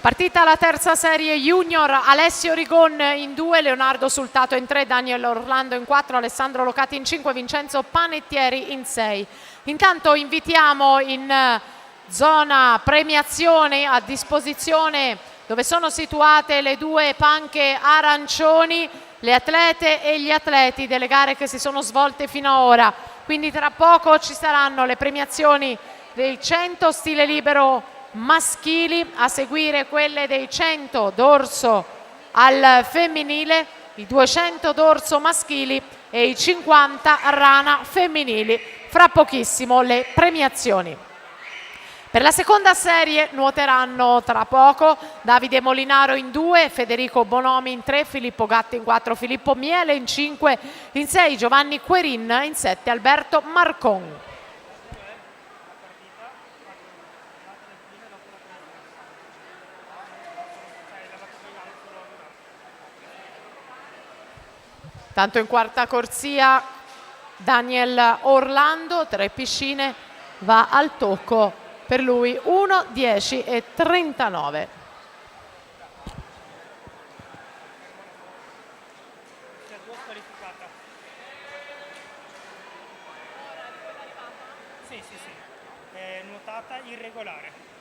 Partita la terza serie junior, Alessio Rigon in 2, Leonardo Sultato in 3, Daniel Orlando in 4, Alessandro Locati in 5, Vincenzo Panettieri in 6. Intanto invitiamo in zona premiazione a disposizione, dove sono situate le due panche arancioni, le atlete e gli atleti delle gare che si sono svolte fino ad ora. Quindi tra poco ci saranno le premiazioni dei 100 stile libero maschili, a seguire quelle dei 100 dorso al femminile, i 200 dorso maschili e i 50 rana femminili. Fra pochissimo le premiazioni. Per la seconda serie nuoteranno tra poco Davide Molinaro in 2, Federico Bonomi in 3, Filippo Gatti in 4, Filippo Miele in 5, in 6 Giovanni Querin, in 7 Alberto Marcon. Tanto in quarta corsia Daniel Orlando, 3 piscine, va al tocco per lui 1, 10 e 39. Sì, nuotata irregolare.